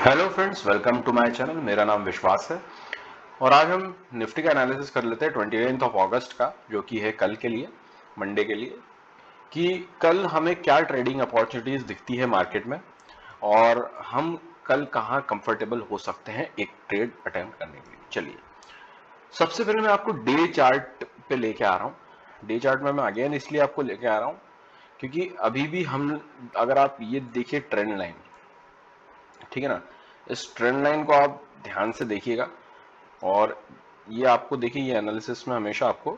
Hello friends, welcome to my channel. मेरा नाम विश्वास है और आज हम निफ्टी का एनालिसिस कर लेते हैं 29 ऑफ अगस्त का, जो कि है कल के लिए, मंडे के लिए, कि कल हमें क्या ट्रेडिंग अपॉर्चुनिटीज दिखती है मार्केट में और हम कल कहां कंफर्टेबल हो सकते हैं एक ट्रेड अटेम्प्ट करने के लिए। चलिए, सबसे पहले मैं आपको डे चार्ट पे लेके आ रहा हूँ। डे चार्ट में मैं अगेन इसलिए आपको लेके आ रहा हूँ क्योंकि अभी भी हम, अगर आप ये देखिए ट्रेंड लाइन, ठीक है ना, इस ट्रेंड लाइन को आप ध्यान से देखिएगा और ये आपको देखिए, ये एनालिसिस में हमेशा आपको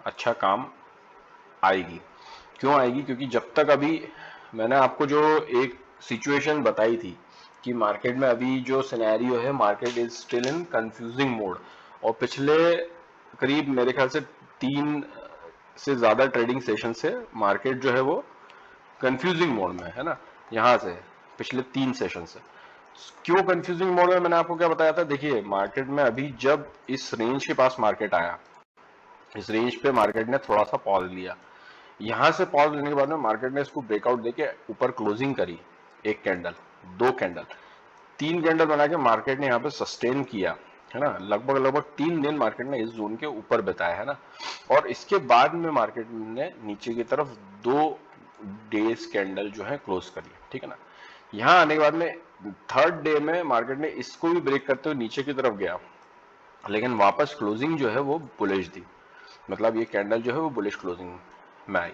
अच्छा काम आएगी। क्यों आएगी? क्योंकि जब तक अभी मैंने आपको जो एक सिचुएशन बताई थी कि मार्केट में अभी जो सिनेरियो है, market is still in confusing mode, और पिछले करीब मेरे ख्याल से 3 से ज्यादा ट्रेडिंग सेशन से मार्केट जो है वो कंफ्यूजिंग मोड में है ना। यहां से पिछले 3 सेशन से क्यों कंफ्यूजिंग मोड में, मैंने आपको क्या बताया था। देखिए, मार्केट में अभी जब इस रेंज के पास मार्केट आया, इस रेंज पे मार्केट ने थोड़ा सा पॉज लिया। यहां से पॉज लेने के बाद में मार्केट ने इसको ब्रेकआउट देके ऊपर क्लोजिंग करी। एक कैंडल, 2 कैंडल, 3 कैंडल बना के मार्केट ने यहाँ पे सस्टेन किया, है ना। लगभग लगभग 3 दिन मार्केट ने इस जोन के ऊपर बिताया, है ना। और इसके बाद में मार्केट ने नीचे की तरफ 2 डेज कैंडल जो है क्लोज करी, ठीक है ना। यहाँ आने के बाद में थर्ड डे में मार्केट ने इसको भी ब्रेक करते हुए नीचे की तरफ गया, लेकिन वापस क्लोजिंग जो है वो बुलिश दी। मतलब ये कैंडल जो है वो बुलिश क्लोजिंग में आई।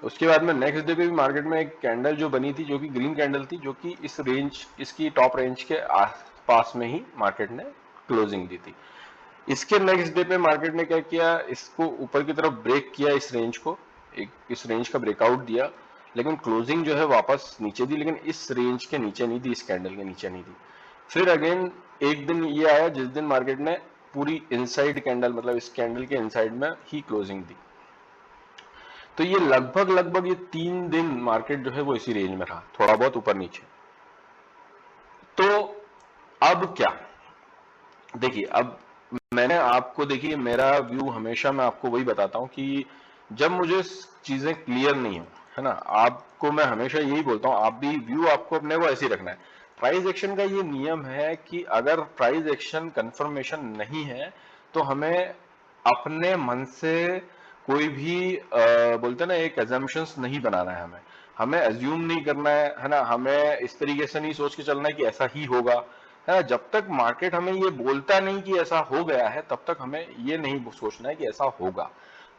उसके बाद में नेक्स्ट डे पे भी मार्केट में एक कैंडल जो बनी थी, जो कि ग्रीन कैंडल थी, जो कि इस रेंज, इसकी टॉप रेंज के आसपास में ही मार्केट ने क्लोजिंग दी थी। इसके नेक्स्ट डे पे मार्केट ने क्या किया, इसको ऊपर की तरफ ब्रेक किया, इस रेंज को, एक इस रेंज का ब्रेकआउट दिया, लेकिन क्लोजिंग जो है वापस नीचे दी, लेकिन इस रेंज के नीचे नहीं दी, इस कैंडल के नीचे नहीं दी। फिर अगेन एक दिन ये आया जिस दिन मार्केट ने पूरी इनसाइड कैंडल, मतलब इस कैंडल के इनसाइड में ही क्लोजिंग दी। तो ये लगभग लगभग ये 3 दिन मार्केट जो है वो इसी रेंज में रहा, थोड़ा बहुत ऊपर नीचे। तो अब क्या, देखिए, अब मैंने आपको, देखिए मेरा व्यू हमेशा मैं आपको वही बताता हूं कि जब मुझे चीजें क्लियर नहीं हो, है ना, आपको मैं हमेशा यही बोलता हूं, आप भी व्यू आपको अपने को ऐसे ही रखना है। प्राइस एक्शन का ये नियम है कि अगर प्राइस एक्शन कंफर्मेशन नहीं है तो हमें अपने मन से कोई भी बोलते ना, एक एजम्पशंस नहीं बनाना है। हमें हमें एज्यूम नहीं करना है ना। हमें इस तरीके से नहीं सोच के चलना है कि ऐसा ही होगा, है ना। जब तक मार्केट हमें ये बोलता नहीं कि ऐसा हो गया है, तब तक हमें ये नहीं सोचना है कि ऐसा होगा।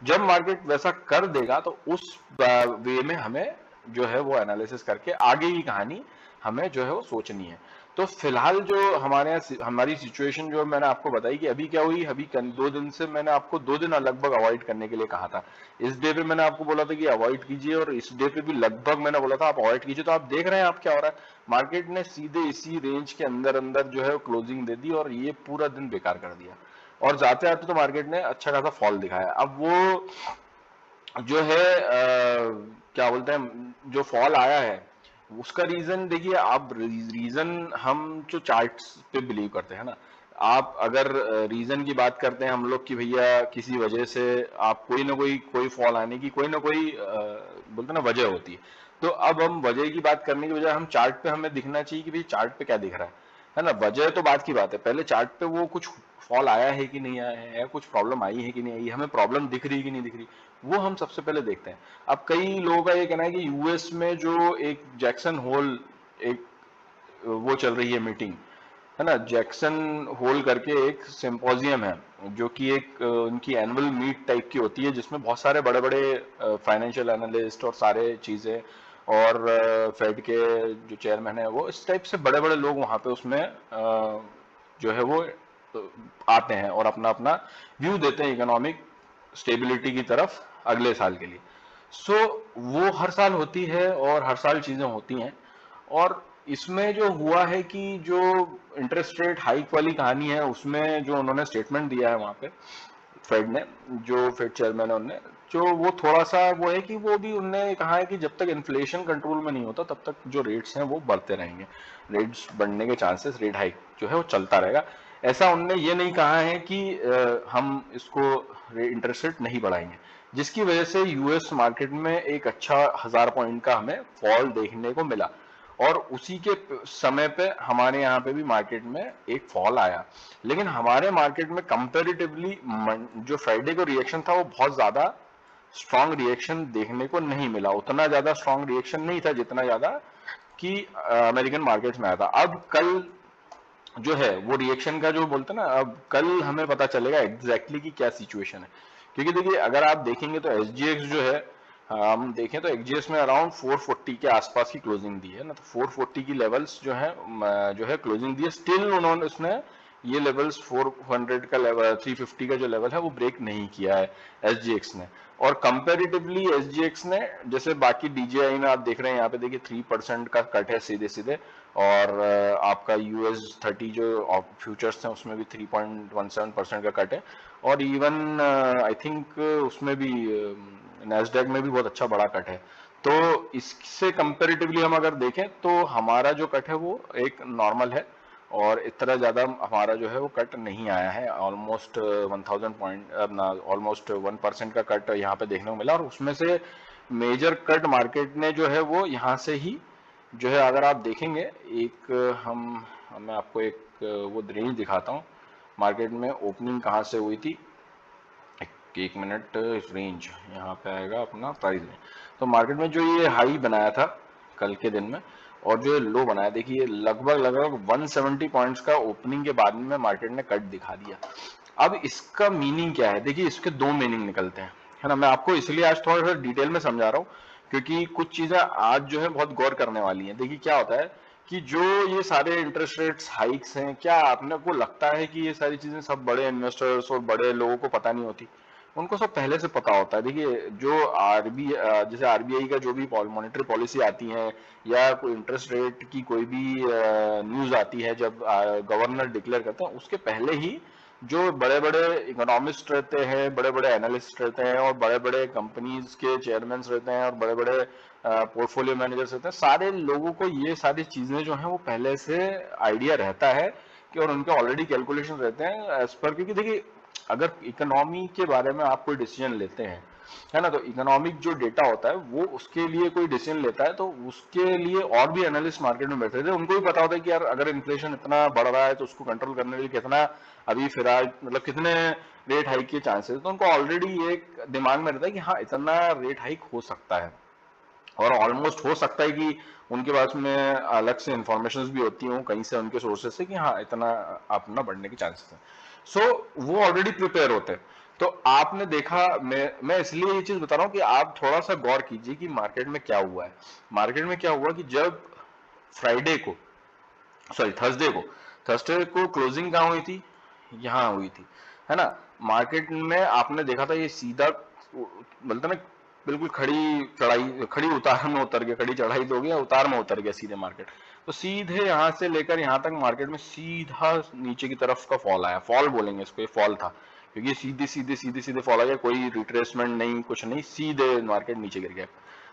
जब मार्केट वैसा कर देगा तो उस वे में हमें जो है वो एनालिसिस करके आगे की कहानी हमें जो है वो सोचनी है। तो फिलहाल जो हमारे यहाँ हमारी सिचुएशन जो मैंने आपको बताई कि अभी क्या हुई, अभी 2 दिन से मैंने आपको 2 दिन लगभग अवॉइड करने के लिए कहा था। इस डे पे मैंने आपको बोला था कि अवॉइड कीजिए, और इस डे पे भी लगभग मैंने बोला था आप अवॉइड कीजिए। तो आप देख रहे हैं आप क्या हो रहा है, मार्केट ने सीधे इसी रेंज के अंदर अंदर जो है क्लोजिंग दे दी और ये पूरा दिन बेकार कर दिया, और जाते जाते तो मार्केट ने अच्छा खासा फॉल दिखाया। अब वो जो है क्या बोलते हैं, जो फॉल आया है उसका रीजन देखिए आप, रीजन हम जो चार्ट्स पे बिलीव करते हैं ना, आप अगर रीजन की बात करते हैं हम लोग कि भैया किसी वजह से आप कोई फॉल आने की कोई ना कोई बोलते ना वजह होती है। तो अब हम वजह की बात करने की बजाय हम चार्ट पे हमें दिखना चाहिए कि भाई चार्ट पे क्या दिख रहा है ना। वजह तो बात की बात है, पहले चार्ट पे वो कुछ फॉल आया है कि नहीं आया है, कुछ प्रॉब्लम आई है कि नहीं आई है, हमें प्रॉब्लम दिख रही है कि नहीं दिख रही, वो हम सबसे पहले देखते हैं। अब कई लोगों का ये कहना है कि यूएस में जो एक जैक्सन होल, एक वो चल रही है मीटिंग, है ना, जैक्सन होल करके एक सिंपोजियम है, जो कि एक उनकी एनुअल मीट टाइप की होती है, जिसमें बहुत सारे बड़े बड़े फाइनेंशियल एनालिस्ट और सारे चीजें, और फेड के जो चेयरमैन है वो, इस टाइप से बड़े बड़े लोग वहां पे उसमें जो है वो आते हैं और अपना अपना व्यू देते हैं इकोनॉमिक स्टेबिलिटी की तरफ अगले साल के लिए। सो वो हर साल होती है और हर साल चीजें होती हैं। और इसमें जो हुआ है कि जो इंटरेस्ट रेट हाइक वाली कहानी है, उसमें जो उन्होंने स्टेटमेंट दिया है वहां पे, फेड ने, जो फेड चेयरमैन है उनने, जो वो थोड़ा सा वो है कि वो भी उनने कहा है कि जब तक इन्फ्लेशन कंट्रोल में नहीं होता तब तक जो रेट्स हैं वो बढ़ते रहेंगे, रेट्स बढ़ने के चांसेस, रेट हाइक जो है वो चलता रहेगा। ऐसा उनने ये नहीं कहा है कि हम इसको इंटरेस्ट रेट नहीं बढ़ाएंगे, जिसकी वजह से यूएस मार्केट में एक अच्छा 1000 पॉइंट का हमें फॉल देखने को मिला। और उसी के समय पे हमारे यहाँ पे भी मार्केट में एक फॉल आया। लेकिन हमारे मार्केट में कंपैरेटिवली जो फ्राइडे को रिएक्शन था वो बहुत ज्यादा स्ट्रांग रिएक्शन देखने को नहीं मिला, उतना ज्यादा स्ट्रांग रिएक्शन नहीं था जितना ज्यादा कि अमेरिकन मार्केट्स में आया था। अब कल जो है वो रिएक्शन का जो बोलते हैं ना, अब कल हमें पता चलेगा एग्जैक्टली कि क्या सिचुएशन है। क्योंकि देखिए अगर आप देखेंगे तो एसजीएक्स जो है, हम देखें तो एसजीएक्स में अराउंड 440 के आसपास की क्लोजिंग दी है ना, तो 440 की लेवल्स जो है क्लोजिंग दी है। स्टिल उन्होंने उसने ये लेवल्स 400 का लेवल, 350 का जो लेवल है वो ब्रेक नहीं किया है एसजीएक्स ने। और कंपैरेटिवली एसजीएक्स ने, जैसे बाकी डीजीआई में आप देख रहे हैं यहाँ पे देखिए 3% का कट है सीधे सीधे, और आपका यूएस 30 जो फ्यूचर्स हैं उसमें भी 3.17% का कट है, और इवन आई थिंक उसमें भी नैस्डैक में भी बहुत अच्छा बड़ा कट है। तो इससे कंपैरेटिवली हम अगर देखें तो हमारा जो कट है वो एक नॉर्मल है, और इतना ज्यादा हमारा जो है वो कट नहीं आया है। ऑलमोस्ट 1000 पॉइंट, अपना ऑलमोस्ट 1% का कट यहाँ पे देखने को मिला, और उसमें से मेजर कट मार्केट ने जो है वो यहाँ से ही जो है, अगर आप देखेंगे एक मैं आपको एक वो रेंज दिखाता हूँ मार्केट में ओपनिंग कहाँ से हुई थी। एक मिनट, रेंज यहाँ पे आएगा अपना प्राइस में। तो मार्केट में जो ये हाई बनाया था कल के दिन में और जो लो बनाया, देखिए लगभग लगभग 170 पॉइंट्स का ओपनिंग के बाद में मार्केट ने कट दिखा दिया। अब इसका मीनिंग क्या है, देखिए इसके दो मीनिंग निकलते हैं, है ना। मैं आपको इसलिए आज थोड़ा सा डिटेल में समझा रहा हूँ क्योंकि कुछ चीजें आज जो है बहुत गौर करने वाली हैं। देखिए क्या होता है कि जो ये सारे इंटरेस्ट रेट्स हाइक्स हैं, क्या आपने को लगता है कि ये सारी चीजें सब बड़े इन्वेस्टर्स और बड़े लोगों को पता नहीं होती? उनको सब पहले से पता होता है। देखिए जो जैसे आरबीआई का जो भी मॉनेटरी पॉलिसी आती है या कोई इंटरेस्ट रेट की कोई भी न्यूज आती है, जब गवर्नर डिक्लेयर करते हैं उसके पहले ही जो बड़े बड़े इकोनॉमिस्ट रहते हैं, बड़े बड़े एनालिस्ट रहते हैं, और बड़े बड़े कंपनीज के चेयरमैन रहते हैं, और बड़े बड़े पोर्टफोलियो मैनेजर्स रहते हैं, सारे लोगों को ये सारी चीजें जो हैं वो पहले से आइडिया रहता है कि, और उनके ऑलरेडी कैलकुलेशन रहते हैं एज पर। क्योंकि देखिए अगर इकोनॉमी के बारे में आप कोई डिसीजन लेते हैं, है ना, तो इकोनॉमिक जो डेटा होता है वो उसके लिए कोई डिसीजन लेता है तो उसके लिए और भी एनालिस्ट मार्केट में बैठे थे, उनको भी पता होता है कि यार अगर इन्फ्लेशन इतना बढ़ रहा है तो उसको कंट्रोल करने के लिए कितना अभी फिलहाल मतलब कितने रेट हाइक के चांसेस है। तो उनको ऑलरेडी एक दिमाग में रहता है कि हाँ इतना रेट हाइक हो सकता है, और ऑलमोस्ट हो सकता है कि उनके पास में अलग से इंफॉर्मेशन भी होती हूँ कहीं से उनके सोर्सेस से कि हाँ इतना अपना बढ़ने के चांसेस हैं। सो वो ऑलरेडी प्रिपेयर होते हैं। तो आपने देखा, मैं इसलिए ये चीज बता रहा हूँ कि आप थोड़ा सा गौर कीजिए कि मार्केट में क्या हुआ है। मार्केट में क्या हुआ कि जब फ्राइडे को, सॉरी थर्सडे को क्लोजिंग कहाँ हुई थी, यहाँ हुई थी, है ना। मार्केट में आपने देखा था ये सीधा बोलते ना बिल्कुल खड़ी चढ़ाई, खड़ी उतार में उतर गया, खड़ी चढ़ाई तो हो गया, उतार में उतर गया सीधे मार्केट। तो सीधे यहाँ से लेकर यहाँ तक मार्केट में सीधा नीचे की तरफ का फॉल आया, फॉल बोलेंगे इसको, ये फॉल था क्योंकि सीधे सीधे फॉल आ गया, कोई रिट्रेसमेंट नहीं कुछ नहीं, सीधे मार्केट नीचे गिर गया।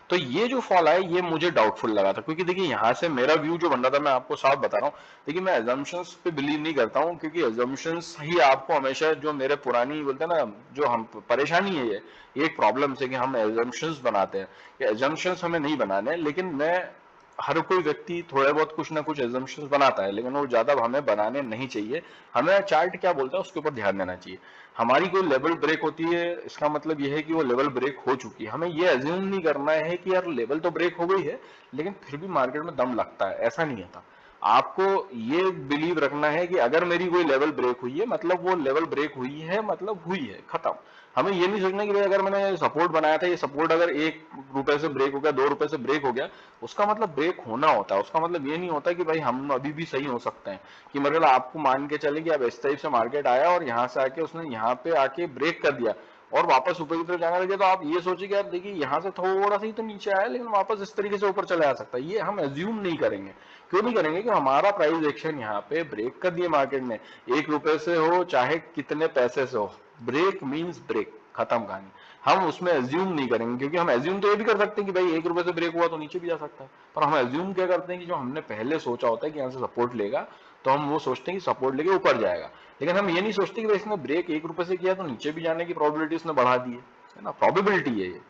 तो ये जो फॉल आया ये मुझे डाउटफुल लगा था, क्योंकि देखिए यहाँ से मेरा व्यू जो बन रहा था, मैं आपको साफ बता रहा हूँ, देखिए मैं एजम्पशंस पे बिलीव नहीं करता हूँ, क्योंकि एजम्पशंस ही आपको हमेशा, जो मेरे पुरानी बोलते हैं ना, जो हम परेशानी है ये एक प्रॉब्लम से कि हम एजम्पशंस बनाते हैं। ये एजम्पशंस हमें नहीं बनाने, लेकिन मैं, हर कोई व्यक्ति थोड़े बहुत कुछ ना कुछ एजम्पशंस बनाता है, लेकिन वो ज्यादा हमें बनाने नहीं चाहिए। हमें चार्ट क्या बोलता है उसके ऊपर ध्यान देना चाहिए। हमारी कोई लेवल ब्रेक होती है इसका मतलब यह है कि वो लेवल ब्रेक हो चुकी है, हमें ये अज्यूम नहीं करना है कि यार लेवल तो ब्रेक हो गई है लेकिन फिर भी मार्केट में दम लगता है, ऐसा नहीं होता। आपको ये बिलीव रखना है कि अगर मेरी कोई लेवल ब्रेक हुई है मतलब वो लेवल ब्रेक हुई है, मतलब हुई है, खत्म। हमें ये नहीं सोचना कि भाई अगर मैंने सपोर्ट बनाया था, ये सपोर्ट अगर ₹1 से ब्रेक हो गया, ₹2 से ब्रेक हो गया, उसका मतलब ब्रेक होना होता है। उसका मतलब ये नहीं होता कि भाई हम अभी भी सही हो सकते हैं। कि मतलब आपको मान के चले कि अब इस टाइप से मार्केट आया और यहाँ से आके उसने यहाँ पे आके ब्रेक कर दिया और वापस ऊपर की तरफ जाने लगे, तो आप ये सोचिए कि यार देखिए यहाँ से थोड़ा सा ही तो नीचे आया लेकिन वापस इस तरीके से ऊपर चला आ सकता है। ये हम एज्यूम नहीं करेंगे। क्यों नहीं करेंगे? कि हमारा प्राइस एक्शन यहाँ पे ब्रेक कर दिए मार्केट ने, ₹1 से हो चाहे कितने पैसे से हो, ब्रेक मीन्स ब्रेक, खत्म कहानी। हम उसमें एज्यूम नहीं करेंगे, क्योंकि हम एज्यूम तो ये भी कर सकते हैं कि भाई ₹1 से ब्रेक हुआ तो नीचे भी जा सकता है, पर हम एज्यूम क्या करते हैं कि जो हमने पहले सोचा होता है कि यहाँ से सपोर्ट लेगा, तो हम वो सोचते हैं कि सपोर्ट लेके ऊपर जाएगा। लेकिन हम ये नहीं सोचते कि भाई इसने ब्रेक ₹1 से किया तो नीचे भी जाने की प्रोबेबिलिटी इसने बढ़ा दी है ना, प्रोबेबिलिटी है ये।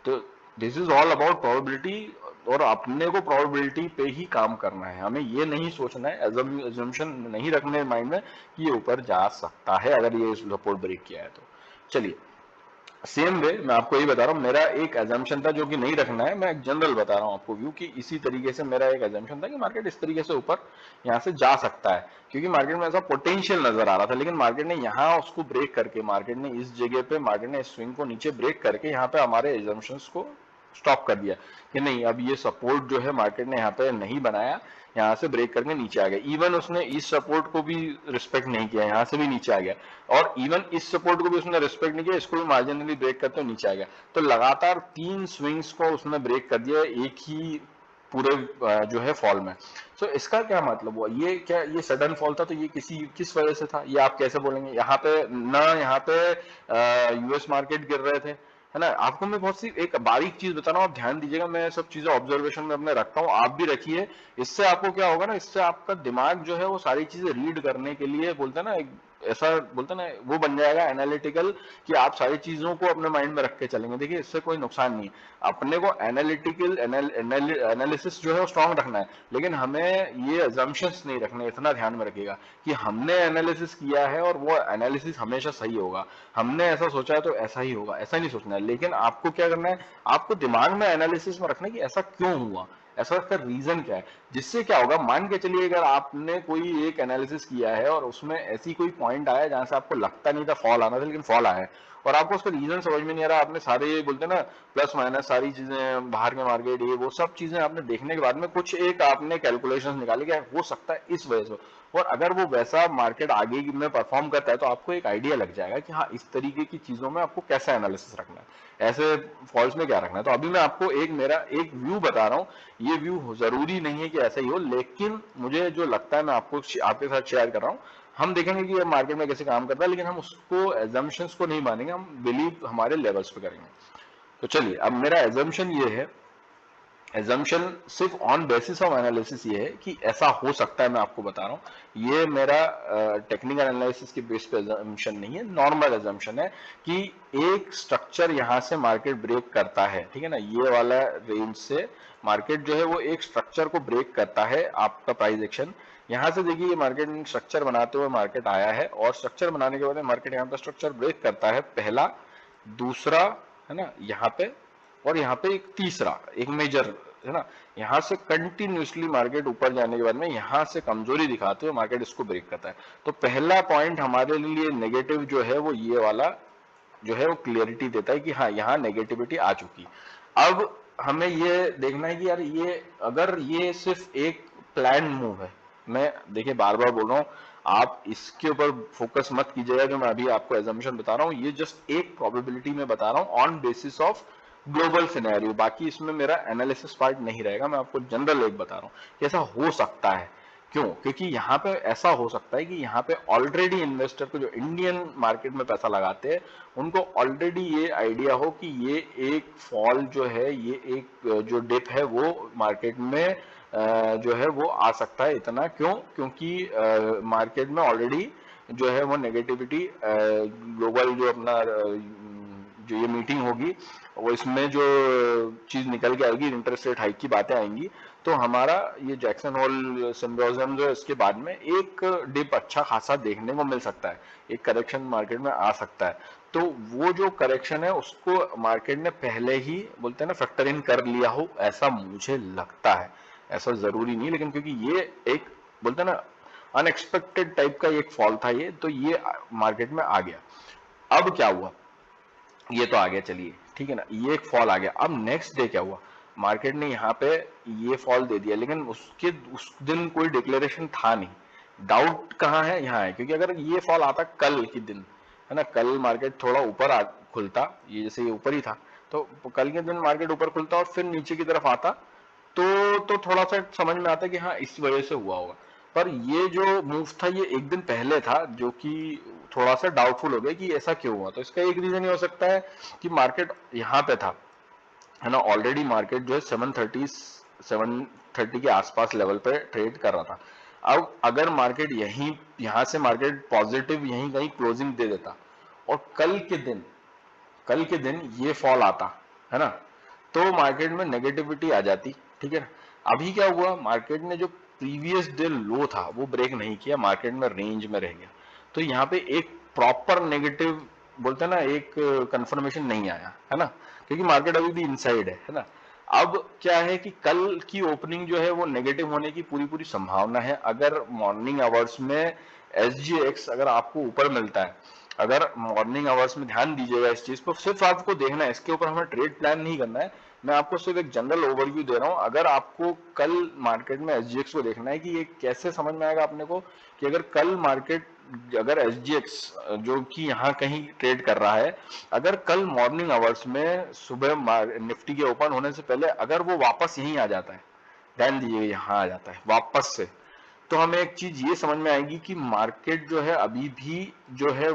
तो this is all about probability. और अपने को प्रोबेबिलिटी पे ही काम करना है, हमें ये नहीं सोचना है, एजम्पशन नहीं रखने माइंड में कि ये ऊपर जा सकता है अगर ये सपोर्ट ब्रेक किया है तो। चलिए सेम वे मैं आपको यही बता रहा हूँ, मेरा एक एजम्पशन था जो कि नहीं रखना है, मैं एक जनरल बता रहा हूँ आपको व्यू कि इसी तरीके से मेरा एक एजम्पशन था कि मार्केट इस तरीके से ऊपर यहाँ से जा सकता है, क्योंकि मार्केट में ऐसा पोटेंशियल नजर आ रहा था, लेकिन मार्केट ने यहाँ उसको ब्रेक करके, मार्केट ने इस जगह पे, मार्केट ने इस स्विंग को नीचे ब्रेक करके यहाँ पे हमारे एजम्पशंस को स्टॉप कर दिया कि नहीं अब ये सपोर्ट जो है मार्केट ने यहाँ पे नहीं बनाया, यहाँ से ब्रेक करके नीचे आ गया। इवन उसने इस सपोर्ट को भी रिस्पेक्ट नहीं किया, यहाँ से भी नीचे आ गया, और इवन इस सपोर्ट को भी उसने रिस्पेक्ट नहीं किया, इसको भी मार्जिनली ब्रेक करते हुए नीचे आ गया। तो लगातार 3 स्विंग्स को उसने ब्रेक कर दिया एक ही पूरे जो है फॉल में। सो इसका क्या मतलब हुआ, ये क्या ये सडन फॉल था तो ये किस वजह से था, ये आप कैसे बोलेंगे? यहाँ पे ना, यहाँ पे यूएस मार्केट गिर रहे थे, है ना। आपको मैं बहुत सी एक बारीक चीज बता रहा हूँ, आप ध्यान दीजिएगा, मैं सब चीजें ऑब्जर्वेशन में अपने रखता हूँ, आप भी रखिए। इससे आपको क्या होगा ना, इससे आपका दिमाग जो है वो सारी चीजें रीड करने के लिए, बोलते हैं ना एक ऐसा, बोलते ना वो बन जाएगा एनालिटिकल, कि आप सारी चीजों को अपने माइंड में रख के चलेंगे। देखिए इससे कोई नुकसान नहीं है, अपने को एनालिटिकल एनालिसिस जो है वो स्ट्रांग रखना है, लेकिन हमें ये अजम्पशंस नहीं रखने। इतना ध्यान में रखिएगा कि हमने एनालिसिस किया है और वो एनालिसिस हमेशा सही होगा, हमने ऐसा सोचा है तो ऐसा ही होगा, ऐसा नहीं सोचना है। लेकिन आपको क्या करना है, आपको दिमाग में एनालिसिस में रखना है कि ऐसा क्यों हुआ, ऐसा इसका रीजन क्या है। जिससे क्या होगा, मान के चलिए अगर आपने कोई एक एनालिसिस किया है और उसमें ऐसी कोई पॉइंट आया जहां से आपको लगता नहीं था फॉल आना था, लेकिन फॉल आया है, और आपको उसका रीजन समझ में नहीं आ रहा, आपने सारे बोलते ना प्लस माइनस सारी चीजें, बाहर के मार्केट ये वो सब चीजें आपने देखने के बाद में कुछ एक आपने कैलकुलेशंस निकाली कि हो सकता है इस वजह से, और अगर वो वैसा मार्केट आगे में परफॉर्म करता है तो आपको एक आइडिया लग जाएगा कि हाँ इस तरीके की चीजों में आपको कैसा एनालिसिस रखना है, ऐसे फॉल्स में क्या रखना है। तो अभी मैं आपको मेरा एक व्यू बता रहा हूँ, ये व्यू जरूरी नहीं है कि ऐसा ही हो, लेकिन मुझे जो लगता है मैं आपको आपके साथ शेयर कर रहा हूँ। हम देखेंगे कि ये मार्केट में कैसे काम करता है, लेकिन हम उसको एजम्पशंस को नहीं मानेंगे, हम बिलीव हमारे लेवल्स पे करेंगे। तो चलिए अब मेरा एजम्पशन ये है, एजम्पशन सिर्फ ऑन बेसिस ऑफ एनालिसिस ये है कि ऐसा हो सकता है, मैं आपको बता रहा हूँ, ये मेरा टेक्निकल एनालिसिस के बेस पे एजम्पशन नहीं है, नॉर्मल एजम्पशन है कि एक स्ट्रक्चर यहाँ से मार्केट ब्रेक करता है, ठीक है ना, ये वाला रेंज से मार्केट जो है वो एक स्ट्रक्चर को ब्रेक करता है, आपका प्राइस एक्शन यहाँ से देखिए, ये मार्केट स्ट्रक्चर बनाते हुए मार्केट आया है, और स्ट्रक्चर बनाने के बाद मार्केट यहाँ पे स्ट्रक्चर ब्रेक करता है, पहला, दूसरा, है ना, यहाँ पे, और यहाँ पे एक तीसरा, एक मेजर, है ना, यहाँ से कंटिन्यूसली मार्केट ऊपर जाने के बाद में यहाँ से कमजोरी दिखाते हुए मार्केट इसको ब्रेक करता है। तो पहला पॉइंट हमारे लिए नेगेटिव जो है वो ये वाला जो है वो क्लियरिटी देता है कि हाँ यहाँ नेगेटिविटी आ चुकी। अब हमें ये देखना है कि यार ये अगर ये सिर्फ एक प्लान मूव है, मैं देखिए बार बार बोल रहा हूँ, आप इसके ऊपर फोकस मत कीजिएगा जो मैं अभी आपको एजम्पशन बता रहा हूँ, ये जस्ट एक प्रोबेबिलिटी में बता रहा हूँ on basis of global scenario, बाकी इसमें मेरा एनालिसिस पार्ट नहीं रहेगा, मैं आपको जनरल एक बता रहा हूँ कि ऐसा हो सकता है। क्यों? क्योंकि यहाँ पे ऐसा हो सकता है कि यहाँ पे ऑलरेडी इन्वेस्टर को, जो इंडियन मार्केट में पैसा लगाते हैं, उनको ऑलरेडी ये आइडिया हो कि ये एक फॉल जो है, ये एक जो डिप है वो मार्केट में जो है वो आ सकता है। इतना क्यों? क्योंकि मार्केट में ऑलरेडी जो है वो नेगेटिविटी, ग्लोबल जो अपना जो ये मीटिंग होगी वो इसमें जो चीज निकल के आएगी, इंटरेस्ट रेट हाइक की बातें आएंगी, तो हमारा ये जैक्सन होल सिम्बोसिस जो है इसके बाद में एक डिप अच्छा खासा देखने को मिल सकता है, एक करेक्शन मार्केट में आ सकता है। तो वो जो करेक्शन है उसको मार्केट ने पहले ही बोलते हैं ना फैक्टर इन कर लिया हो, ऐसा मुझे लगता है, ऐसा जरूरी नहीं, लेकिन क्योंकि ये एक बोलते हैं ना अनएक्सपेक्टेड टाइप का एक फॉल था ये, तो ये मार्केट में आ गया। अब क्या हुआ, ये तो आ गया, चलिए ठीक है ना, ये एक फॉल आ गया। अब नेक्स्ट डे क्या हुआ, मार्केट ने यहाँ पे ये फॉल दे दिया, लेकिन उसके उस दिन कोई डिक्लेरेशन था नहीं। डाउट कहाँ है, यहाँ है, क्योंकि अगर ये फॉल आता कल के दिन, है ना, कल मार्केट थोड़ा ऊपर खुलता, ये जैसे ये ऊपर ही था, तो कल के दिन मार्केट ऊपर खुलता और फिर नीचे की तरफ आता, तो थोड़ा सा समझ में आता कि हाँ इस वजह से हुआ होगा। पर ये जो मूव था ये एक दिन पहले था, जो कि थोड़ा सा डाउटफुल हो गया कि ऐसा क्यों हुआ। तो इसका एक रीजन ये हो सकता है कि मार्केट यहाँ पे था, है ना, ऑलरेडी मार्केट जो है 730 के आसपास लेवल पे ट्रेड कर रहा था। अब अगर मार्केट यहाँ से मार्केट पॉजिटिव यहीं कहीं क्लोजिंग दे देता और कल के दिन ये फॉल आता, है ना, तो मार्केट में नेगेटिविटी आ जाती, ठीक है ना। अभी क्या हुआ, मार्केट ने जो प्रीवियस डे लो था वो ब्रेक नहीं किया, मार्केट में रेंज में रह गया, तो यहाँ पे एक प्रॉपर नेगेटिव बोलते हैं ना, एक कंफर्मेशन नहीं आया है ना, क्योंकि मार्केट अभी भी इनसाइड है ना। अब क्या है कि कल की ओपनिंग जो है वो नेगेटिव होने की पूरी पूरी संभावना है। अगर मॉर्निंग आवर्स में SGX अगर आपको ऊपर मिलता है, अगर मॉर्निंग आवर्स में ध्यान दीजिएगा इस चीज को, सिर्फ आपको देखना है, इसके ऊपर हमें ट्रेड प्लान नहीं करना है, मैं आपको सिर्फ एक जनरल ओवरव्यू दे रहा हूं। अगर आपको कल मार्केट में SGX को देखना है कि ये कैसे समझ में आएगा अपने को, कि अगर कल मार्केट, अगर SGX जो कि यहाँ कहीं ट्रेड कर रहा है, अगर कल मॉर्निंग आवर्स में सुबह निफ्टी के ओपन होने से पहले अगर वो वापस यहीं आ जाता है, ध्यान दीजिए यहाँ आ जाता है वापस से, तो हमें एक चीज ये समझ में आएगी कि मार्केट जो है अभी भी जो है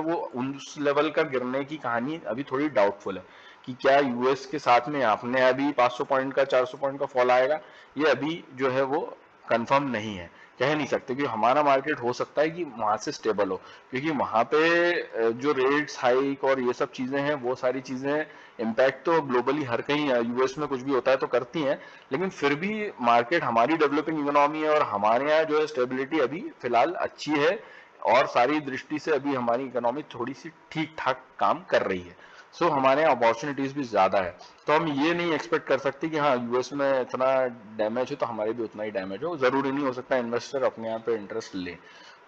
वो उस लेवल का गिरने की कहानी अभी थोड़ी डाउटफुल है, कि क्या यूएस के साथ में आपने अभी 500 पॉइंट का 400 पॉइंट का फॉल आएगा, ये अभी जो है वो कंफर्म नहीं है, कह नहीं सकते। क्योंकि हमारा मार्केट हो सकता है कि वहां से स्टेबल हो, क्योंकि वहां पे जो रेट्स हाइक और ये सब चीजें हैं, वो सारी चीजें इम्पैक्ट तो ग्लोबली हर कहीं यूएस में कुछ भी होता है तो करती हैं, लेकिन फिर भी मार्केट हमारी डेवलपिंग इकोनॉमी है और हमारे यहाँ जो है स्टेबिलिटी अभी फिलहाल अच्छी है, और सारी दृष्टि से अभी हमारी इकोनॉमी थोड़ी सी ठीक ठाक काम कर रही है। सो हमारे यहाँ अपॉर्चुनिटीज भी ज्यादा है, तो हम ये नहीं एक्सपेक्ट कर सकते कि हाँ यूएस में इतना डैमेज है तो हमारे भी उतना ही डैमेज हो, जरूरी नहीं हो सकता इन्वेस्टर अपने यहाँ पे इंटरेस्ट ले।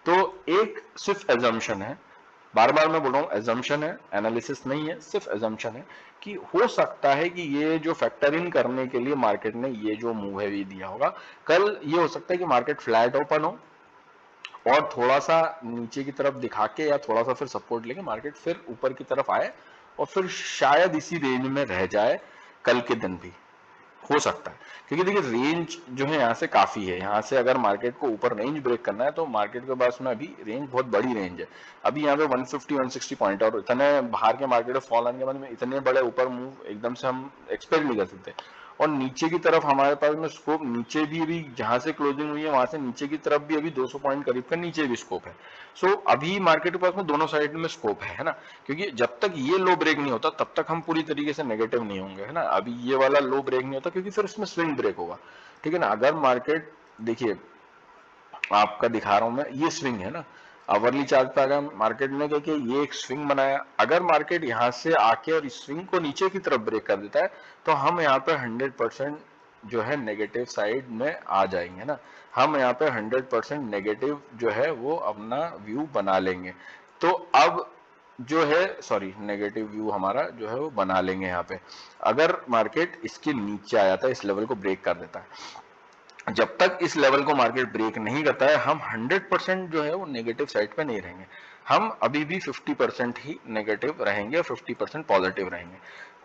तो एक सिर्फ एजम्पशन है, बार बार मैं बोल रहा हूँ एजम्पशन है, एनालिसिस नहीं है, सिर्फ एजम्पशन है कि हो सकता है कि ये जो फैक्टर इन करने के लिए मार्केट ने ये जो मूव है ये दिया होगा, कल ये हो सकता है कि मार्केट फ्लैट ओपन हो और थोड़ा सा नीचे की तरफ दिखा के या थोड़ा सा फिर सपोर्ट लेके मार्केट फिर ऊपर की तरफ आए और फिर शायद इसी रेंज में रह जाए कल के दिन भी, हो सकता है। क्योंकि देखिए रेंज जो है यहाँ से काफी है, यहाँ से अगर मार्केट को ऊपर रेंज ब्रेक करना है तो मार्केट के पास में अभी रेंज बहुत बड़ी रेंज है, अभी यहाँ पे 150 160 पॉइंट, और इतने बाहर के मार्केट में फॉल आने के बाद में इतने बड़े ऊपर मूव एकदम से हम एक्सपेक्ट नहीं कर सकते। और नीचे की तरफ हमारे पास में स्कोप नीचे भी अभी जहां से क्लोजिंग हुई है वहां से नीचे की तरफ भी अभी 200 पॉइंट करीब का नीचे भी स्कोप है। सो अभी मार्केट के पास में दोनों साइड में स्कोप है ना, क्योंकि जब तक ये लो ब्रेक नहीं होता तब तक हम पूरी तरीके से नेगेटिव नहीं होंगे, है ना। अभी ये वाला लो ब्रेक नहीं होता क्योंकि फिर इसमें स्विंग ब्रेक होगा, ठीक है ना। अगर मार्केट देखिए आपका दिखा रहा हूं मैं, ये स्विंग है ना, आवरली चार्ट पे अगर मार्केट ने क्या किया, ये एक स्विंग बनाया, अगर मार्केट यहां से आके और इस स्विंग को नीचे की तरफ ब्रेक कर देता है तो हम यहाँ पे 100% जो है नेगेटिव साइड में आ जाएंगे ना, हम यहाँ पे 100% नेगेटिव जो है वो अपना व्यू बना लेंगे। तो अब जो है सॉरी नेगेटिव व्यू हमारा जो है वो बना लेंगे यहाँ पे, अगर मार्केट इसके नीचे आ जाता है, इस लेवल को ब्रेक कर देता है। जब तक इस लेवल को मार्केट ब्रेक नहीं करता है हम 100% जो है वो नेगेटिव साइड पे नहीं रहेंगे, हम अभी भी 50% ही नेगेटिव रहेंगे और 50% पॉजिटिव रहेंगे।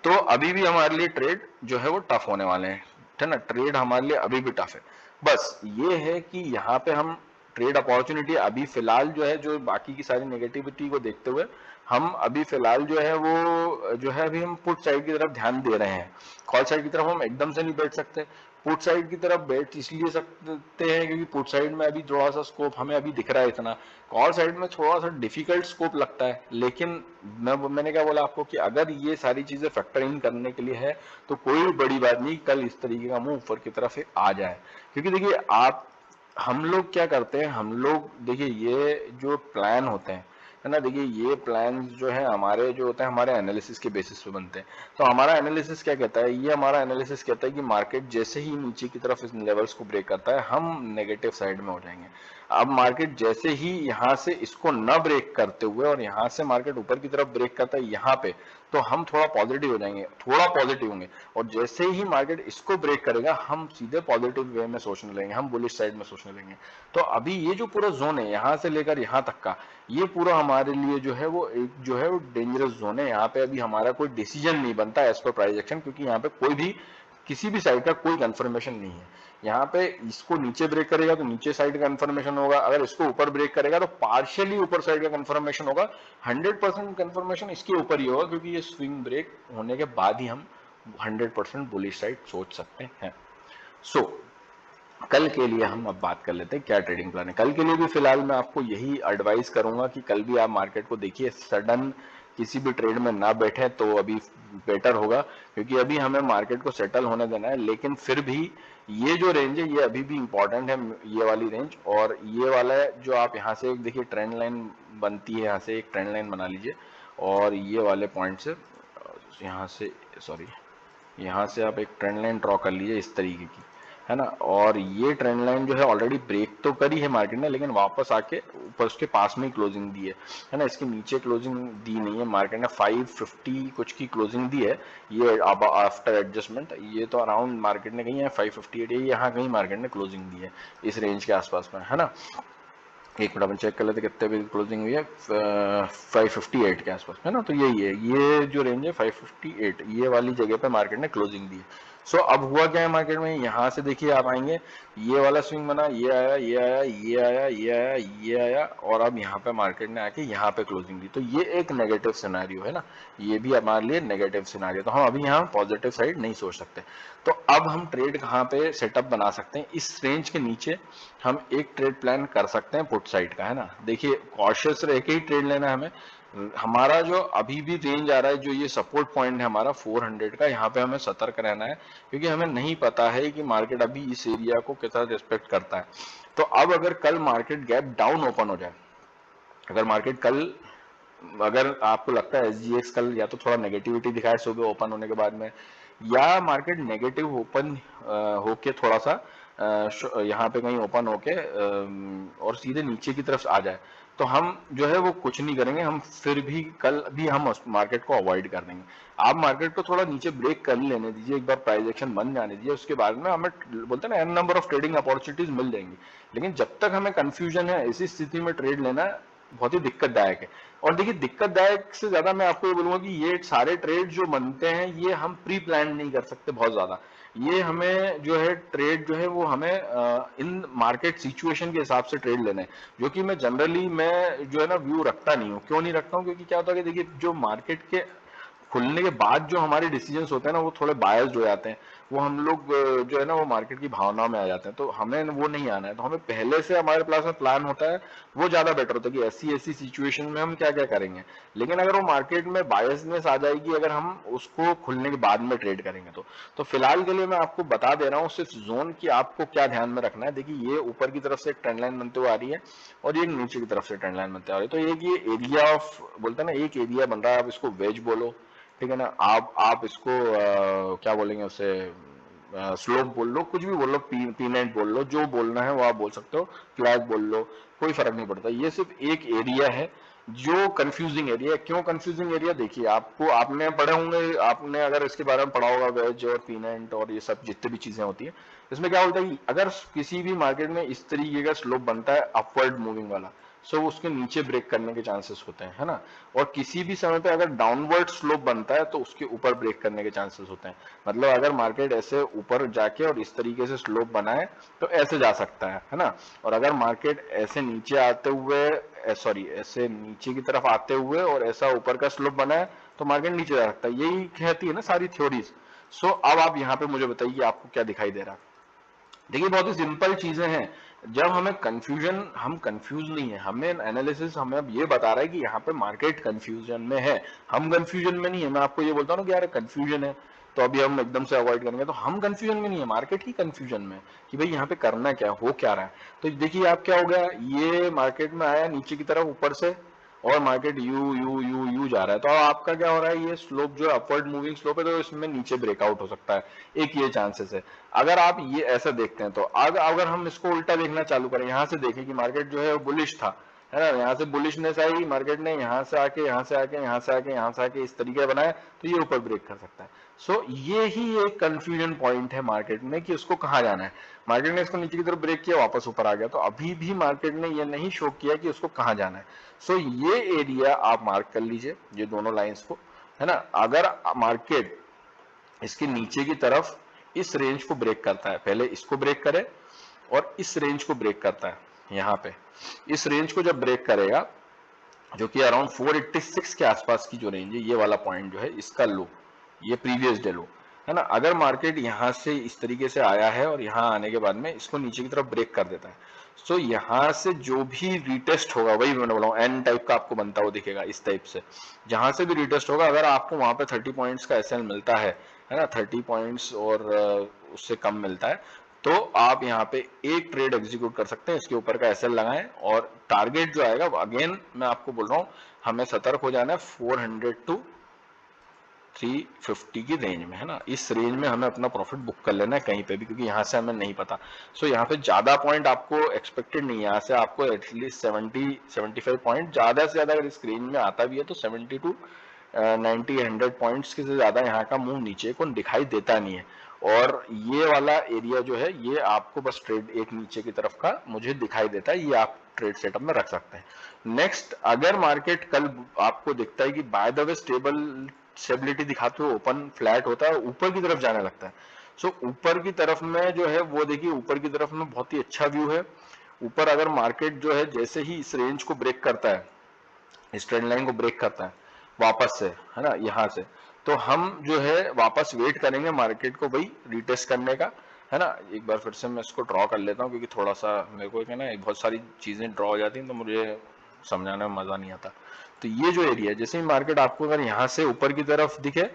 तो अभी भी हमारे लिए ट्रेड जो है वो टफ होने वाले हैं, है ना, ट्रेड हमारे लिए अभी भी टफ है। बस ये है कि यहाँ पे हम ट्रेड अपॉर्चुनिटी अभी फिलहाल जो है, जो बाकी की सारी नेगेटिविटी को देखते हुए हम अभी फिलहाल जो है वो जो है अभी हम पुट साइड की तरफ ध्यान दे रहे हैं, कॉल साइड की तरफ हम एकदम से नहीं बैठ सकते। पुट साइड की तरफ बैठ इसलिए सकते हैं क्योंकि पुट साइड में अभी थोड़ा सा स्कोप हमें अभी दिख रहा है इतना, कॉल साइड में थोड़ा सा डिफिकल्ट स्कोप लगता है। लेकिन मैंने क्या बोला आपको कि अगर ये सारी चीजें फैक्टर इन करने के लिए है तो कोई बड़ी बात नहीं कल इस तरीके का मुंह ऊपर की तरफ आ जाए। क्योंकि देखिए आप, हम लोग क्या करते हैं, हम लोग देखिए ये जो प्लान होते हैं, है ना, देखिए ये प्लान जो है हमारे जो होते हैं हमारे एनालिसिस के बेसिस पे बनते हैं। तो हमारा एनालिसिस क्या कहता है, ये हमारा एनालिसिस कहता है कि मार्केट जैसे ही नीचे की तरफ इस लेवल्स को ब्रेक करता है हम नेगेटिव साइड में हो जाएंगे। अब मार्केट जैसे ही यहाँ से इसको न ब्रेक करते हुए और यहाँ से मार्केट ऊपर की तरफ ब्रेक करता है यहाँ पे, तो हम थोड़ा पॉजिटिव हो जाएंगे, थोड़ा पॉजिटिव होंगे, और जैसे ही मार्केट इसको ब्रेक करेगा हम सीधे पॉजिटिव वे में सोचने लगेंगे, हम बुलिश साइड में सोचने लगेंगे। तो अभी ये जो पूरा जोन है यहाँ से लेकर यहाँ तक का, ये पूरा हमारे लिए जो है वो एक जो है वो डेंजरस जोन है। यहाँ पे अभी हमारा कोई डिसीजन नहीं बनता एज पर प्राइस एक्शन, क्योंकि यहाँ पे कोई भी किसी भी साइड का कोई कंफर्मेशन नहीं है। यहाँ पे इसको नीचे ब्रेक करेगा तो नीचे साइड का कंफर्मेशन होगा, अगर इसको ऊपर ब्रेक करेगा तो पार्शियली ऊपर साइड का कंफर्मेशन होगा, 100% कंफर्मेशन इसके ऊपर ही होगा, क्योंकि ये स्विंग ब्रेक होने के बाद ही हम 100% बुलिश साइड सोच सकते हैं। सो कल के लिए हम अब बात कर लेते हैं क्या ट्रेडिंग प्लान है। कल के लिए भी फिलहाल मैं आपको यही एडवाइस करूंगा कि कल भी आप मार्केट को देखिए, सडन किसी भी ट्रेड में ना बैठे तो अभी बेटर होगा, क्योंकि अभी हमें मार्केट को सेटल होने देना है। लेकिन फिर भी ये जो रेंज है ये अभी भी इंपॉर्टेंट है, ये वाली रेंज और ये वाला है जो आप यहाँ से देखिए ट्रेंड लाइन बनती है, यहाँ से एक ट्रेंड लाइन बना लीजिए और ये वाले पॉइंट से यहाँ से सॉरी यहाँ से आप एक ट्रेंड लाइन ड्रॉ कर लीजिए इस तरीके की, है ना। और ये ट्रेंड लाइन जो है ऑलरेडी ब्रेक तो करी है मार्केट ने, लेकिन वापस आके ऊपर उसके पास में ही क्लोजिंग दी है ना। इसके नीचे क्लोजिंग दी नहीं है मार्केट ने, 550 कुछ की क्लोजिंग दी है ये अब आफ्टर एडजस्टमेंट। ये तो अराउंड मार्केट ने कहीं है 558, ये यहाँ कहीं मार्केट ने क्लोजिंग दी है इस रेंज के आसपास में, है ना। एक मिनट अपन चेक कर लेते कितने बजे क्लोजिंग हुई है, 558 के आसपास, है ना। तो यही है, ये जो रेंज है 558, ये वाली जगह पे मार्केट ने क्लोजिंग दी है। सो अब हुआ क्या है मार्केट में, यहाँ से देखिए आप आएंगे, ये वाला स्विंग बना, ये आया, ये आया, ये आया, ये आया, ये आया, और अब यहाँ पे मार्केट ने आके यहाँ पे क्लोजिंग दी। तो ये एक नेगेटिव सिनेरियो है ना, ये भी हमारे लिए नेगेटिव सिनेरियो। तो हम अभी यहाँ पॉजिटिव साइड नहीं सोच सकते। तो अब हम ट्रेड कहाँ पे सेटअप बना सकते हैं, इस रेंज के नीचे हम एक ट्रेड प्लान कर सकते हैं पुट साइड का, है ना। देखिए कॉशियस रह के ही ट्रेड लेना है हमें। हमारा जो अभी भी रेंज आ रहा है, जो ये सपोर्ट पॉइंट है हमारा 400 का, यहाँ पे हमें सतर्क रहना है, क्योंकि हमें नहीं पता है कि मार्केट अभी इस एरिया को कितना रिस्पेक्ट करता है। तो अब अगर कल मार्केट गैप डाउन ओपन हो जाए, अगर मार्केट कल, अगर आपको लगता है एसजीएक्स कल या तो थोड़ा नेगेटिविटी दिखाए सुबह ओपन होने के बाद में, या मार्केट नेगेटिव ओपन होके थोड़ा सा यहाँ पे कहीं ओपन होके और सीधे नीचे की तरफ आ जाए, तो हम जो है वो कुछ नहीं करेंगे, हम फिर भी कल भी हम मार्केट को अवॉइड कर देंगे। आप मार्केट को थोड़ा नीचे ब्रेक कर लेने दीजिए, एक बार प्राइस एक्शन बन जाने दीजिए, उसके बाद में हमें बोलते हैं ना N number of trading opportunities मिल जाएंगी। लेकिन जब तक हमें कंफ्यूजन है, इसी स्थिति में ट्रेड लेना बहुत ही दिक्कतदायक है। और देखिए दिक्कतदायक से ज्यादा मैं आपको ये बोलूंगा कि ये सारे ट्रेड जो बनते हैं ये हम प्री प्लान नहीं कर सकते बहुत ज्यादा। ये हमें जो है ट्रेड जो है वो हमें इन मार्केट सिचुएशन के हिसाब से ट्रेड लेना है, जो कि मैं जनरली मैं जो है ना व्यू रखता नहीं हूँ। क्यों नहीं रखता हूँ, क्योंकि क्या होता है कि देखिए जो मार्केट के खुलने के बाद जो हमारे डिसीजंस होते हैं ना वो थोड़े बायस्ड हो जाते हैं, वो हम लोग जो है ना वो मार्केट की भावनाओं में आ जाते हैं। तो हमें वो नहीं आना है, तो हमें पहले से हमारे पास में प्लान होता है, वो ज्यादा बेटर होता है कि ऐसी ऐसी सिचुएशन में हम क्या क्या करेंगे। लेकिन अगर वो मार्केट में बायसनेस आ जाएगी अगर हम उसको खुलने के बाद में ट्रेड करेंगे तो फिलहाल के लिए मैं आपको बता दे रहा हूँ सिर्फ जोन की आपको क्या ध्यान में रखना है। देखिए ये ऊपर की तरफ से एक ट्रेंड लाइन बनते हुए आ रही है और ये नीचे की तरफ से ट्रेंड लाइन बनते आ रही है। तो एक ये एरिया ऑफ बोलते हैं ना, एक एरिया बन रहा है, आप इसको वेज बोलो, ठीक है ना। आप इसको क्या बोलेंगे उसे, स्लोप बोल लो, कुछ भी बोल लो, पीनेट बोल लो, जो बोलना है वो आप बोल सकते हो, फ्लैग बोल लो, कोई फर्क नहीं पड़ता। ये सिर्फ एक एरिया है जो कंफ्यूजिंग एरिया है। क्यों कंफ्यूजिंग एरिया, देखिए आपको, आपने पढ़े होंगे, आपने अगर इसके बारे में पढ़ा होगा वेज और पीनेट और ये सब जितने भी चीजें होती है, इसमें क्या होता है कि अगर किसी भी मार्केट में इस तरीके का स्लोप बनता है अपवर्ड मूविंग वाला, सो उसके नीचे ब्रेक करने के चांसेस होते हैं, है ना। और किसी भी समय पे अगर डाउनवर्ड स्लोप बनता है तो उसके ऊपर ब्रेक करने के चांसेस होते हैं। मतलब अगर मार्केट ऐसे ऊपर जाके और इस तरीके से स्लोप बनाए तो ऐसे जा सकता है ना। और अगर मार्केट ऐसे नीचे आते हुए सॉरी ऐसे नीचे की तरफ आते हुए और ऐसा ऊपर का स्लोप बनाए तो मार्केट नीचे जा सकता है। यही कहती है ना सारी थ्योरीज। सो अब आप यहाँ पे मुझे बताइए आपको क्या दिखाई दे रहा है। देखिए बहुत ही सिंपल चीजें हैं। जब हमें कंफ्यूजन, हम कंफ्यूज नहीं है, हमें एनालिसिस हमें अब ये बता रहा है कि यहाँ पे मार्केट कंफ्यूजन में है, हम कंफ्यूजन में नहीं है। मैं आपको ये बोलता हूँ ना कि यार कंफ्यूजन है तो अभी हम एकदम से अवॉइड करेंगे, तो हम कंफ्यूजन में नहीं है, मार्केट ही कंफ्यूजन में है कि भाई यहाँ पे करना क्या, हो क्या रहा है। तो देखिए आप क्या हो गया, ये मार्केट में आया नीचे की तरफ ऊपर से और market you you you you जा रहा है, तो आपका क्या हो रहा है, ये स्लोप जो अपवर्ड मूविंग स्लोप है तो इसमें नीचे ब्रेकआउट हो सकता है, एक ये चांसेस है। अगर आप ये ऐसा देखते हैं तो अगर हम इसको उल्टा देखना चालू करें, यहाँ से देखें कि मार्केट जो है वो बुलिश था, है ना, यहाँ से बुलिशनेस आई, मार्केट ने यहाँ से आके यहाँ से आके यहाँ से आके यहाँ से आके इस तरीके बनाया तो ये ऊपर ब्रेक कर सकता है। सो ये ही एक कंफ्यूजन पॉइंट है मार्केट में कि उसको कहाँ जाना है। मार्केट ने इसको नीचे की तरफ ब्रेक किया, वापस ऊपर आ गया, तो अभी भी मार्केट ने ये नहीं शो किया कि उसको कहाँ जाना है। सो ये एरिया आप मार्क कर लीजिए, ये दोनों लाइंस को, है ना। अगर मार्केट इसके नीचे की तरफ इस रेंज को ब्रेक करता है, पहले इसको ब्रेक करे और इस रेंज को ब्रेक करता है, यहाँ पे इस रेंज को जब ब्रेक करेगा, जो कि अराउंड 486 के आसपास की जो रेंज है, ये वाला पॉइंट जो है इसका लो, ये प्रीवियस डे लो, है ना। अगर मार्केट यहाँ से इस तरीके से आया है और यहाँ आने के बाद में इसको नीचे की तरफ ब्रेक कर देता है, सो यहाँ से जो भी रिटेस्ट होगा, वही मैंने बोला एन टाइप का आपको बनता हुआ दिखेगा इस टाइप से, जहां से भी रिटेस्ट होगा, अगर आपको वहां पे 30 पॉइंट्स का एसएल मिलता है ना, 30 पॉइंट्स और उससे कम मिलता है, तो आप यहाँ पे एक ट्रेड एग्जीक्यूट कर सकते हैं, इसके ऊपर का एसएल लगाएं, और टारगेट जो आएगा, अगेन मैं आपको बोल रहा हूँ, हमें सतर्क हो जाना है 400 टू 350 की रेंज में, है ना। इस रेंज में हमें अपना प्रॉफिट बुक कर लेना है कहीं पे भी, क्योंकि यहाँ से हमें नहीं पता। सो यहाँ पे ज्यादा पॉइंट आपको एक्सपेक्टेड नहीं है, यहाँ से आपको एटलीस्ट 70-75 पॉइंट, ज्यादा से ज्यादा अगर इस रेंज में आता भी है तो 70 टू 90-100 पॉइंट्स के से ज्यादा यहाँ का मूव नीचे को दिखाई देता नहीं है। और ये वाला एरिया जो है, ये आपको बस ट्रेड एक नीचे की तरफ का मुझे दिखाई देता है, ये आप ट्रेड सेटअप में रख सकते हैं। नेक्स्ट, अगर मार्केट कल आपको दिखता है कि बाय द वे स्टेबिलिटी दिखाते हुए ओपन फ्लैट होता है और ऊपर की तरफ जाने लगता है, सो ऊपर की तरफ में जो है वो देखिए, ऊपर की तरफ में बहुत ही अच्छा व्यू है। ऊपर अगर मार्केट जो है जैसे ही इस रेंज को ब्रेक करता है, इस ट्रेंड लाइन को ब्रेक करता है वापस से, है ना, यहाँ से, तो हम जो है वापस वेट करेंगे मार्केट को भाई रिटेस्ट करने का, है ना। एक बार फिर से मैं इसको ड्रॉ कर लेता हूँ, क्योंकि थोड़ा सा मेरे को क्या ना, बहुत सारी चीजें ड्रॉ हो जाती हैं तो मुझे समझाने में मजा नहीं आता। तो ये जो एरिया, जैसे ही मार्केट आपको अगर यहाँ से ऊपर की तरफ दिखे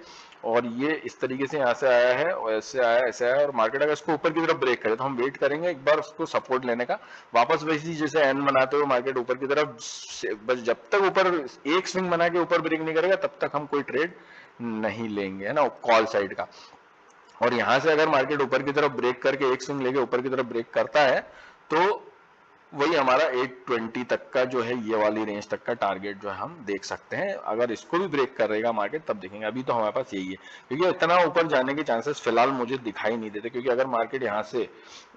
और ये इस तरीके से यहाँ से आया है और ऐसे आया ऐसे आया, और मार्केट अगर इसको ऊपर की तरफ ब्रेक करे तो हम वेट करेंगे एक बार उसको सपोर्ट लेने का, वापस वैसे जैसे एन बनाते हुए मार्केट ऊपर की तरफ, बस जब तक ऊपर एक स्विंग बना के ऊपर ब्रेक नहीं करेगा तब तक हम कोई ट्रेड नहीं लेंगे, है ना, कॉल साइड का। और यहां से अगर मार्केट ऊपर की तरफ ब्रेक करके एक स्विंग लेके ऊपर की तरफ ब्रेक करता है, तो वही हमारा 820 तक का जो है, ये वाली रेंज तक का टारगेट जो है हम देख सकते हैं। अगर इसको भी ब्रेक करेगा मार्केट तब देखेंगे, अभी तो हमारे पास यही है, क्योंकि इतना ऊपर जाने के चांसेस फिलहाल मुझे दिखाई नहीं देते। क्योंकि अगर मार्केट यहाँ से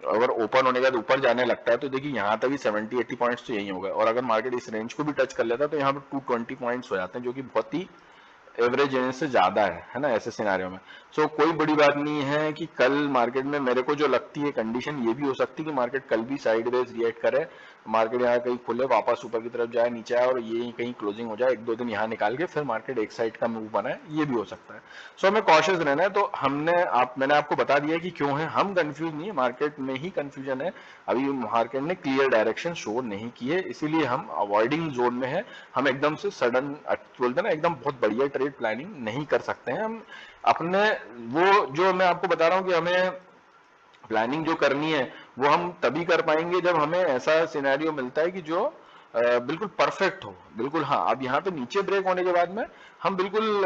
अगर ओपन होने के बाद ऊपर जाने लगता है तो देखिए यहाँ तक भी 70-80 पॉइंट्स तो यही हो गए, और अगर मार्केट इस रेंज को भी टच कर लेता है तो यहाँ पर 220 पॉइंट्स हो जाते हैं, जो कि बहुत ही एवरेज रेंज से ज्यादा है ना, ऐसे सिनारियों में। सो कोई बड़ी बात नहीं है कि कल मार्केट में, मेरे को जो लगती है कंडीशन ये भी हो सकती है कि मार्केट कल भी साइडवेज रिएक्ट करे, मार्केट यहाँ कहीं खुले, वापस ऊपर की तरफ जाए, नीचे आए और ये कहीं क्लोजिंग हो जाए, एक दो दिन यहाँ निकाल के फिर मार्केट एक साइड का मूव बनाए, ये भी हो सकता है। सो हमें कॉशियस रहना है। तो मैंने आपको बता दिया कि क्यों है, हम कंफ्यूज नहीं है, मार्केट में ही कंफ्यूजन है। अभी मार्केट ने क्लियर डायरेक्शन शो नहीं की है, इसीलिए हम अवॉइडिंग जोन में है। हम एकदम से सडन बोलते ना, एकदम बहुत बढ़िया ट्रेड प्लानिंग नहीं कर सकते हैं हम अपने। वो जो मैं आपको बता रहा हूँ कि हमें प्लानिंग जो करनी है वो हम तभी कर पाएंगे जब हमें ऐसा सिनेरियो मिलता है कि जो बिल्कुल परफेक्ट हो, बिल्कुल। हाँ, अब यहाँ पे नीचे ब्रेक होने के बाद में हम बिल्कुल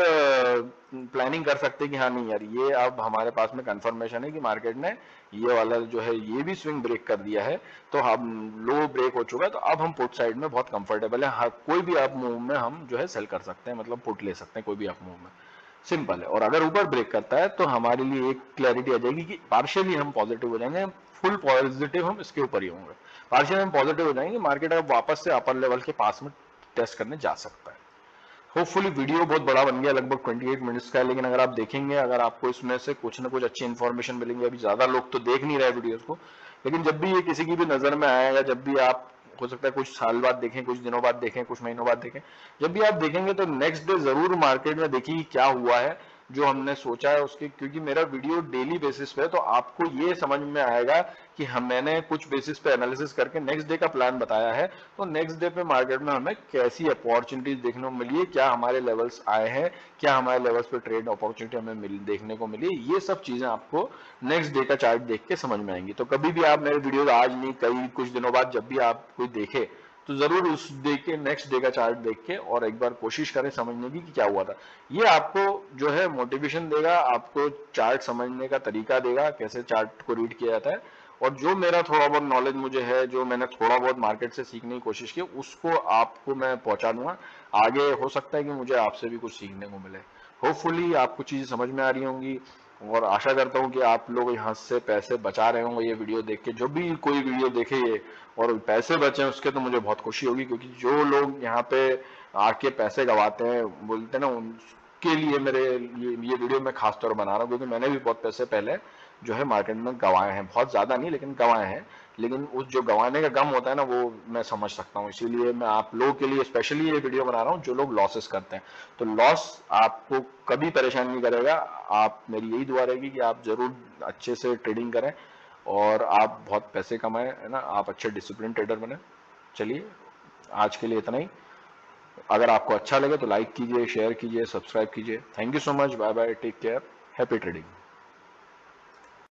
प्लानिंग कर सकते हैं कि हाँ नहीं यार, ये अब हमारे पास में कंफर्मेशन है कि मार्केट ने ये वाला जो है ये भी स्विंग ब्रेक कर दिया है, तो हम लो ब्रेक हो चुका है, तो अब हम पुट साइड में बहुत कंफर्टेबल है। हाँ, कोई भी अप मूव में हम जो है सेल कर सकते हैं, मतलब पुट ले सकते हैं कोई भी अप मूव में, सिंपल है। और अगर ऊपर ब्रेक करता है तो हमारे लिए एक क्लैरिटी आ जाएगी कि पार्शियली हम पॉजिटिव हो जाएंगे, फुल पॉजिटिव हम इसके ऊपर ही होंगे, पार्शियली हम पॉजिटिव हो जाएंगे, मार्केट अब वापस से अपर लेवल के पास में टेस्ट करने जा सकता है। होपफुली वीडियो बहुत बड़ा बन गया, लगभग 28 मिनट्स का है, लेकिन अगर आप देखेंगे, अगर आपको इसमें से कुछ ना कुछ अच्छी इन्फॉर्मेशन मिलेंगे, अभी ज्यादा लोग तो देख नहीं रहे वीडियोस को, लेकिन जब भी ये किसी की भी नजर में आएगा, जब भी आप, हो सकता है कुछ साल बाद देखें, कुछ दिनों बाद देखें, कुछ महीनों बाद देखें, जब भी आप देखेंगे तो नेक्स्ट डे जरूर मार्केट में देखिए क्या हुआ है जो हमने सोचा है उसके। क्योंकि मेरा वीडियो डेली बेसिस पे है, तो आपको ये समझ में आएगा कि मैंने कुछ बेसिस पे एनालिसिस करके नेक्स्ट डे का प्लान बताया है, तो नेक्स्ट डे पे मार्केट में हमें कैसी अपॉर्चुनिटीज देखने को मिली है, क्या हमारे लेवल्स आए हैं, क्या हमारे लेवल्स पे ट्रेड अपॉर्चुनिटी हमें देखने को मिली, ये सब चीजें आपको नेक्स्ट डे का चार्ट देख के समझ में आएंगी। तो कभी भी आप मेरे वीडियो आज नहीं, कई कुछ दिनों बाद जब भी आप कोई देखे, तो जरूर उस डे के नेक्स्ट डे का चार्ट देख के और एक बार कोशिश करें समझने की कि क्या हुआ था। ये आपको जो है मोटिवेशन देगा, आपको चार्ट समझने का तरीका देगा, कैसे चार्ट को रीड किया जाता है। और जो मेरा थोड़ा बहुत नॉलेज मुझे है, जो मैंने थोड़ा बहुत मार्केट से सीखने की कोशिश की, उसको आपको मैं पहुंचा दूंगा आगे। हो सकता है कि मुझे आपसे भी कुछ सीखने को मिले। होपफुली आपको चीजें समझ में आ रही होंगी, और आशा करता हूं कि आप लोग यहाँ से पैसे बचा रहे होंगे ये वीडियो देख के। जो भी कोई वीडियो देखे ये और पैसे बचे उसके, तो मुझे बहुत खुशी होगी, क्योंकि जो लोग यहाँ पे आके पैसे गवाते हैं, बोलते हैं ना, के लिए मेरे ये वीडियो मैं खास तौर बना रहा हूँ, क्योंकि मैंने भी बहुत पैसे पहले जो है मार्केट में गंवाए हैं, बहुत ज्यादा नहीं लेकिन गंवाए हैं। लेकिन उस जो गंवाने का गम होता है ना, वो मैं समझ सकता हूँ। इसीलिए मैं आप लोगों के लिए स्पेशली ये वीडियो बना रहा हूँ जो लोग लॉसेस करते हैं। तो लॉस आपको कभी परेशान नहीं करेगा। आप, मेरी यही दुआ रहेगी कि आप जरूर अच्छे से ट्रेडिंग करें और आप बहुत पैसे कमाएं, है ना, आप अच्छे डिसिप्लिन ट्रेडर बने। चलिए, आज के लिए इतना ही। अगर आपको अच्छा लगे तो लाइक कीजिए, शेयर कीजिए, सब्सक्राइब कीजिए। Thank you so much, bye bye, take care, happy trading.